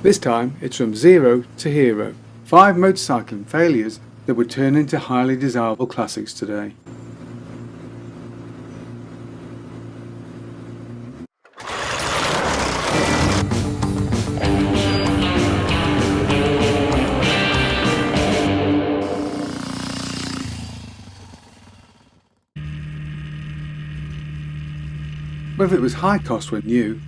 This time it's from zero to hero. 5 motorcycling failures that would turn into highly desirable classics today. Whether it was high cost when new,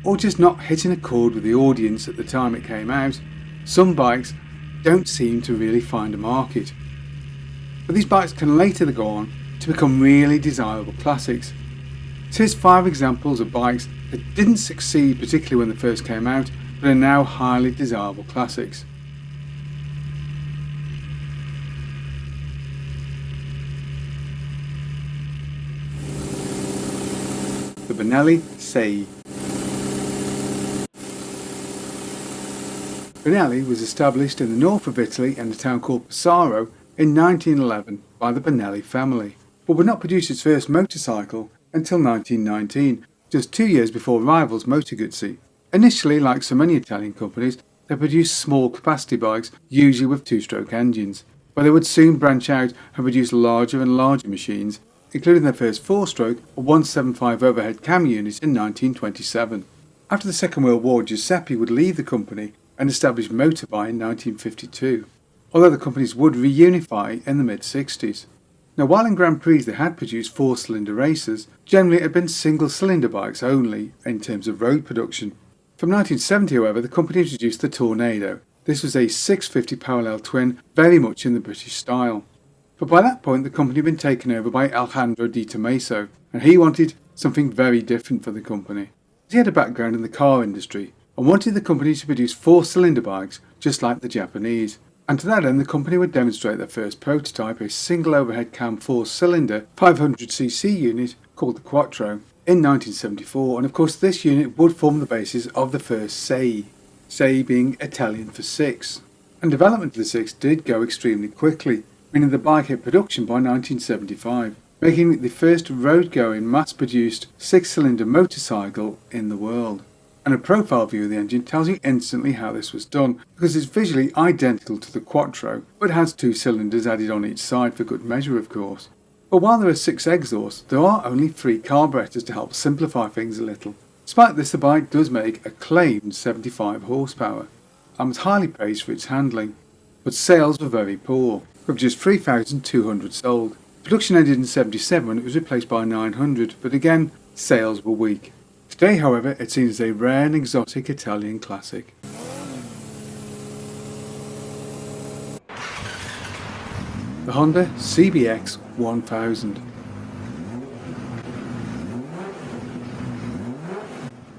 or just not hitting a chord with the audience at the time it came out, some bikes don't seem to really find a market. But these bikes can later go on to become really desirable classics. So here's 5 examples of bikes that didn't succeed particularly when they first came out, but are now highly desirable classics. The Benelli Sei. Benelli was established in the north of Italy in a town called Pesaro in 1911 by the Benelli family, but would not produce its first motorcycle until 1919, just 2 years before rivals Moto Guzzi. Initially, like so many Italian companies, they produced small capacity bikes, usually with 2-stroke engines, but they would soon branch out and produce larger and larger machines, including their first 4-stroke or 175 overhead cam unit in 1927. After the Second World War, Giuseppe would leave the company and establish Motorbike in 1952, although the companies would reunify in the mid-60s. Now, while in Grand Prix they had produced 4-cylinder racers, generally it had been single-cylinder bikes only in terms of road production. From 1970, however, the company introduced the Tornado. This was a 650 parallel twin, very much in the British style. But by that point the company had been taken over by Alejandro Di Tommaso, and he wanted something very different for the company. He had a background in the car industry and wanted the company to produce 4-cylinder bikes just like the Japanese. And to that end the company would demonstrate their first prototype, a single overhead cam 4-cylinder 500cc unit called the Quattro, in 1974, and of course this unit would form the basis of the first Sei, Sei being Italian for 6. And development of the 6 did go extremely quickly, meaning the bike hit production by 1975, making it the first road-going mass-produced 6-cylinder motorcycle in the world. And a profile view of the engine tells you instantly how this was done, because it's visually identical to the Quattro, but has 2 cylinders added on each side for good measure of course. But while there are 6 exhausts, there are only 3 carburetors to help simplify things a little. Despite this, the bike does make a claimed 75 horsepower, and was highly praised for its handling, but sales were very poor, with just 3,200 sold. Production ended in 1977 when it was replaced by 900, but again, sales were weak. Today, however, it's seen as a rare and exotic Italian classic. The Honda CBX 1000.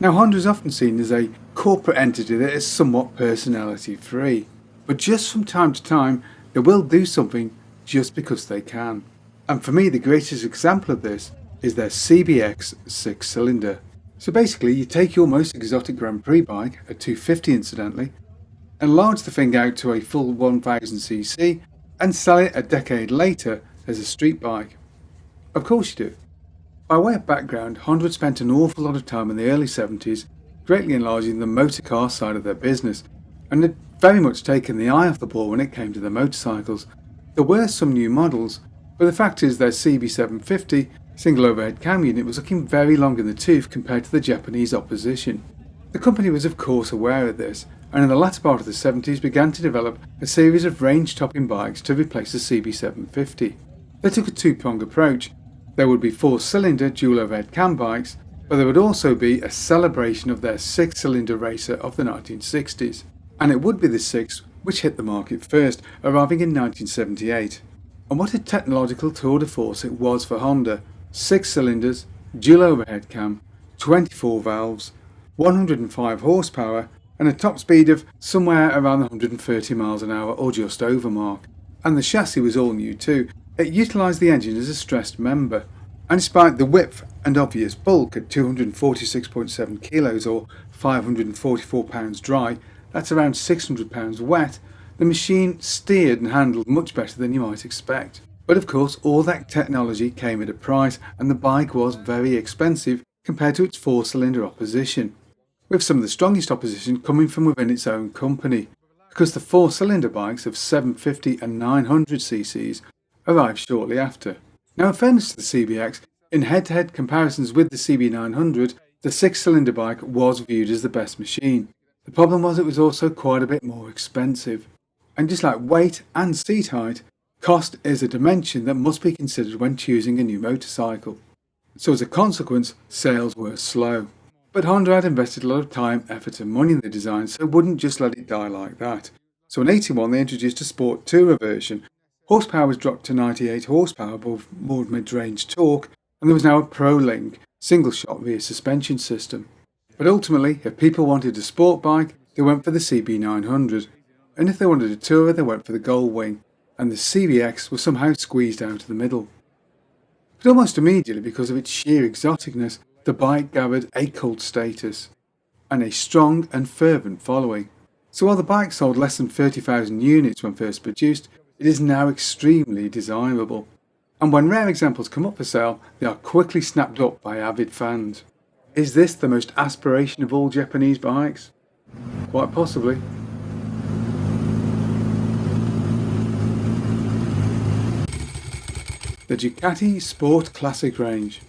Now, Honda is often seen as a corporate entity that is somewhat personality free, but just from time to time they will do something just because they can. And for me the greatest example of this is their CBX 6-cylinder. So basically you take your most exotic Grand Prix bike, a 250 incidentally, enlarge the thing out to a full 1000cc and sell it a decade later as a street bike. Of course you do. By way of background, Honda had spent an awful lot of time in the early 70s greatly enlarging the motor car side of their business, and had very much taken the eye off the ball when it came to their motorcycles. There were some new models, but the fact is their CB750 single overhead cam unit was looking very long in the tooth compared to the Japanese opposition. The company was of course aware of this, and in the latter part of the 70s began to develop a series of range-topping bikes to replace the CB750. They took a two-pronged approach. There would be 4-cylinder dual overhead cam bikes, but there would also be a celebration of their 6-cylinder racer of the 1960s. And it would be the 6 which hit the market first, arriving in 1978. And what a technological tour de force it was for Honda. 6 cylinders, dual overhead cam, 24 valves, 105 horsepower, and a top speed of somewhere around the 130 miles an hour or just over mark. And the chassis was all new too. It utilised the engine as a stressed member, and despite the width and obvious bulk at 246.7 kilos or 544 pounds dry, that's around 600 pounds wet, the machine steered and handled much better than you might expect. But of course all that technology came at a price, and the bike was very expensive compared to its 4-cylinder opposition. with some of the strongest opposition coming from within its own company, because the four-cylinder bikes of 750 and 900 cc's arrived shortly after. Now, in fairness to the CBX, in head-to-head comparisons with the CB900, the six-cylinder bike was viewed as the best machine. The problem was it was also quite a bit more expensive. And just like weight and seat height, cost is a dimension that must be considered when choosing a new motorcycle. So as a consequence, sales were slow. But Honda had invested a lot of time, effort and money in the design, so wouldn't just let it die like that. So in 81 they introduced a Sport Tourer version. Horsepower was dropped to 98 horsepower above more mid-range torque, and there was now a ProLink single-shot rear suspension system. But ultimately, if people wanted a sport bike, they went for the CB900. And if they wanted a Tourer, they went for the Goldwing, and the CBX was somehow squeezed out of the middle. But almost immediately, because of its sheer exoticness, the bike gathered a cult status, and a strong and fervent following. So while the bike sold less than 30,000 units when first produced, it is now extremely desirable. And when rare examples come up for sale, they are quickly snapped up by avid fans. Is this the most aspiration of all Japanese bikes? Quite possibly. The Ducati Sport Classic range.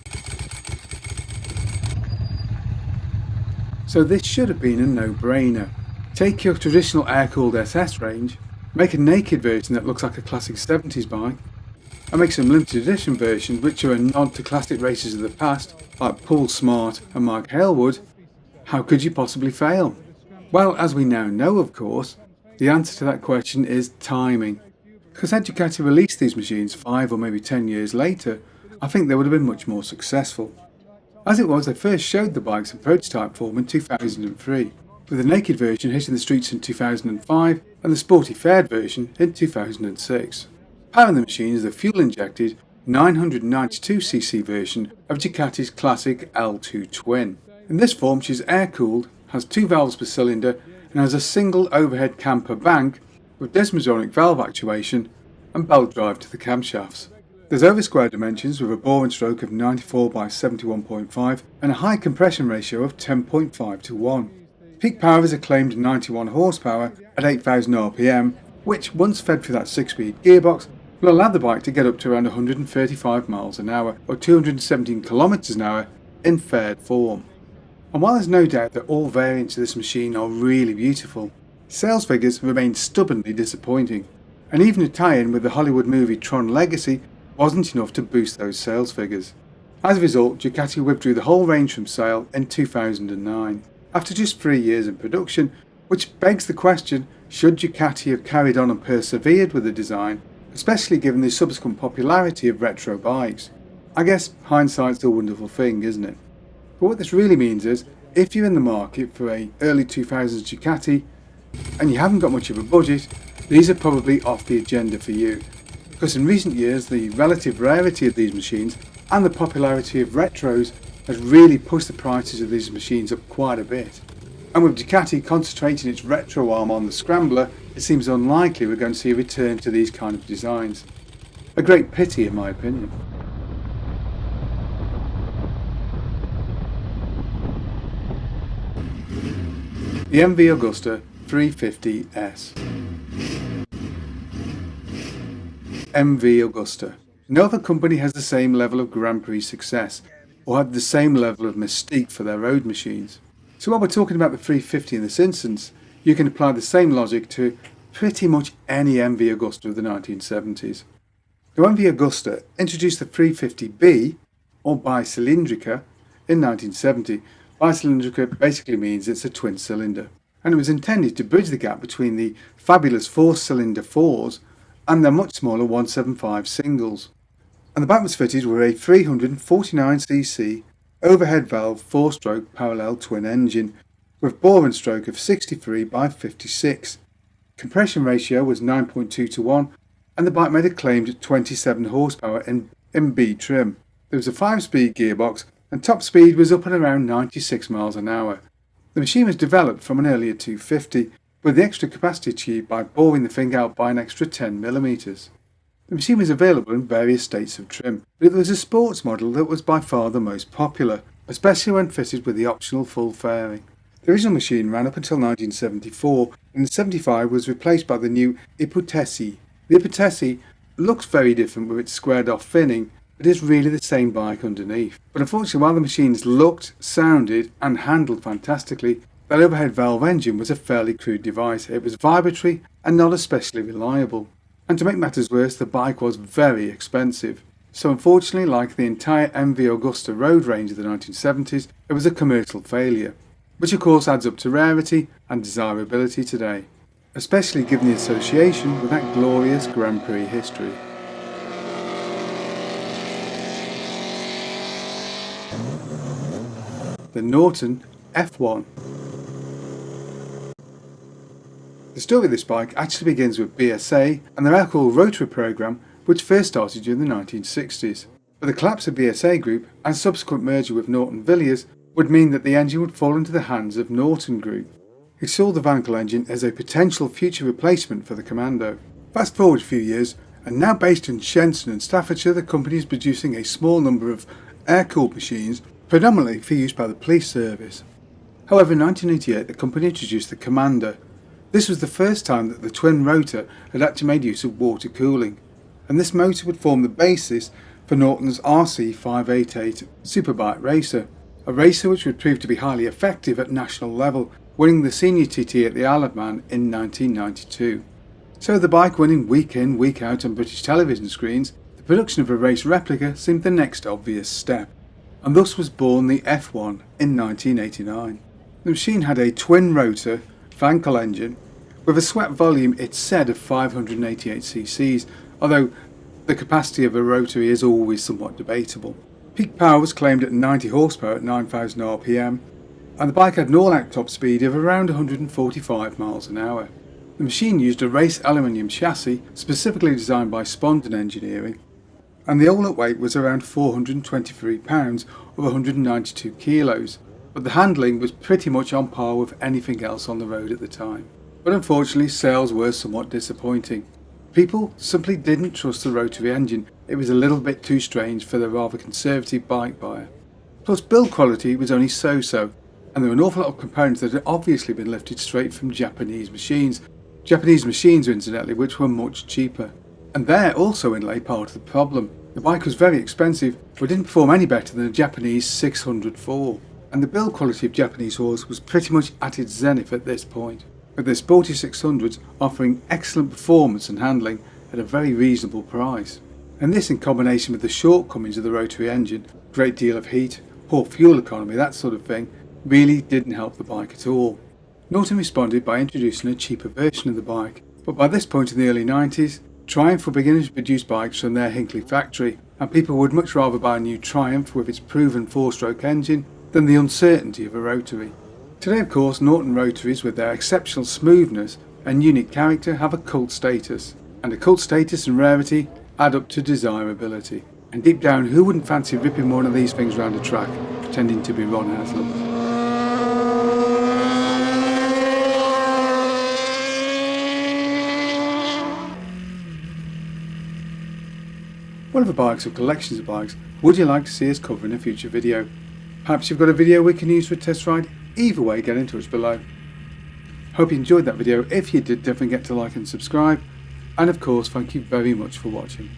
So this should have been a no-brainer. Take your traditional air-cooled SS range, make a naked version that looks like a classic 70s bike, and make some limited edition versions which are a nod to classic racers of the past, like Paul Smart and Mike Halewood. How could you possibly fail? Well, as we now know, of course, the answer to that question is timing. Because had Ducati released these machines 5 or maybe 10 years later, I think they would have been much more successful. As it was, they first showed the bikes in prototype form in 2003, with the naked version hitting the streets in 2005 and the sporty fared version in 2006. Powering the machine is the fuel-injected 992cc version of Ducati's classic L2 Twin. In this form, she's air-cooled, has 2 valves per cylinder, and has a single overhead cam per bank with desmosonic valve actuation and belt drive to the camshafts. There's over square dimensions with a bore and stroke of 94 by 71.5 and a high compression ratio of 10.5 to 1. Peak power is a claimed 91 horsepower at 8,000 RPM, which once fed through that 6-speed gearbox will allow the bike to get up to around 135 miles an hour or 217 kilometers an hour in fared form. And while there's no doubt that all variants of this machine are really beautiful, sales figures remain stubbornly disappointing, and even a tie-in with the Hollywood movie Tron Legacy wasn't enough to boost those sales figures. As a result, Ducati withdrew the whole range from sale in 2009, after just 3 years in production, which begs the question, should Ducati have carried on and persevered with the design, especially given the subsequent popularity of retro bikes? I guess hindsight's a wonderful thing, isn't it? But what this really means is, if you're in the market for a early 2000s Ducati, and you haven't got much of a budget, these are probably off the agenda for you. Because in recent years, the relative rarity of these machines and the popularity of retros has really pushed the prices of these machines up quite a bit. And with Ducati concentrating its retro arm on the Scrambler, it seems unlikely we're going to see a return to these kind of designs. A great pity, in my opinion. The MV Augusta 350S. MV Augusta. No other company has the same level of Grand Prix success, or had the same level of mystique for their road machines. So while we're talking about the 350 in this instance, you can apply the same logic to pretty much any MV Augusta of the 1970s. The MV Augusta introduced the 350B, or Bicylindrica, in 1970. Bicylindrica basically means it's a twin cylinder, and it was intended to bridge the gap between the fabulous 4-cylinder 4s and their much smaller 175 singles. And the bike was fitted with a 349cc overhead valve 4-stroke parallel twin engine with bore and stroke of 63 by 56. Compression ratio was 9.2 to 1, and the bike made a claimed 27 horsepower in B trim. There was a 5-speed gearbox, and top speed was up at around 96 miles an hour. The machine was developed from an earlier 250, with the extra capacity achieved by boring the thing out by an extra 10mm. The machine was available in various states of trim, but it was a sports model that was by far the most popular, especially when fitted with the optional full fairing. The original machine ran up until 1974, and in 75 was replaced by the new ipotesi. The ipotesi looks very different with its squared off finning, but is really the same bike underneath. But unfortunately, while the machines looked, sounded and handled fantastically, that overhead valve engine was a fairly crude device. It was vibratory and not especially reliable. And to make matters worse, the bike was very expensive. So unfortunately, like the entire MV Augusta road range of the 1970s, it was a commercial failure, which of course adds up to rarity and desirability today, especially given the association with that glorious Grand Prix history. The Norton F1. The story of this bike actually begins with BSA and their alcohol rotary program, which first started during the 1960s. But the collapse of BSA Group and subsequent merger with Norton Villiers would mean that the engine would fall into the hands of Norton Group, who saw the Wankel engine as a potential future replacement for the Commando. Fast forward a few years, and now based in Shenton and Staffordshire, the company is producing a small number of air-cooled machines, predominantly for use by the police service. However, in 1988 the company introduced the Commander. This was the first time that the twin rotor had actually made use of water cooling, and this motor would form the basis for Norton's RC588 Superbike racer, a racer which would prove to be highly effective at national level, winning the senior TT at the Isle of Man in 1992. So the bike winning week in, week out on British television screens, the production of a race replica seemed the next obvious step, and thus was born the F1 in 1989. The machine had a twin rotor Wankel engine with a swept volume, it's said, of 588cc, although the capacity of a rotary is always somewhat debatable. Peak power was claimed at 90 horsepower at 9,000 RPM, and the bike had an all-out top speed of around 145 miles an hour. The machine used a race aluminium chassis specifically designed by Spondon Engineering, and the all-out weight was around 423 pounds or 192 kilos, but the handling was pretty much on par with anything else on the road at the time. But unfortunately, sales were somewhat disappointing. People simply didn't trust the rotary engine. It was a little bit too strange for the rather conservative bike buyer. Plus, build quality was only so-so, and there were an awful lot of components that had obviously been lifted straight from Japanese machines. Japanese machines, incidentally, which were much cheaper. And there also inlay part of the problem. The bike was very expensive, but didn't perform any better than a Japanese 604. And the build quality of Japanese horse was pretty much at its zenith at this point, with their sporty 600s offering excellent performance and handling at a very reasonable price. And this, in combination with the shortcomings of the rotary engine, great deal of heat, poor fuel economy, that sort of thing, really didn't help the bike at all. Norton responded by introducing a cheaper version of the bike, but by this point in the early 90s, Triumph were beginning to produce bikes from their Hinckley factory, and people would much rather buy a new Triumph with its proven four-stroke engine than the uncertainty of a rotary. Today, of course, Norton rotaries, with their exceptional smoothness and unique character, have a cult status, and a cult status and rarity add up to desirability. And deep down, who wouldn't fancy ripping one of these things around a track, pretending to be Ron Haslam? Whatever bikes or collections of bikes would you like to see us cover in a future video? Perhaps you've got a video we can use for a test ride? Either way, get in touch below. Hope you enjoyed that video. If you did, don't forget to like and subscribe. And of course, thank you very much for watching.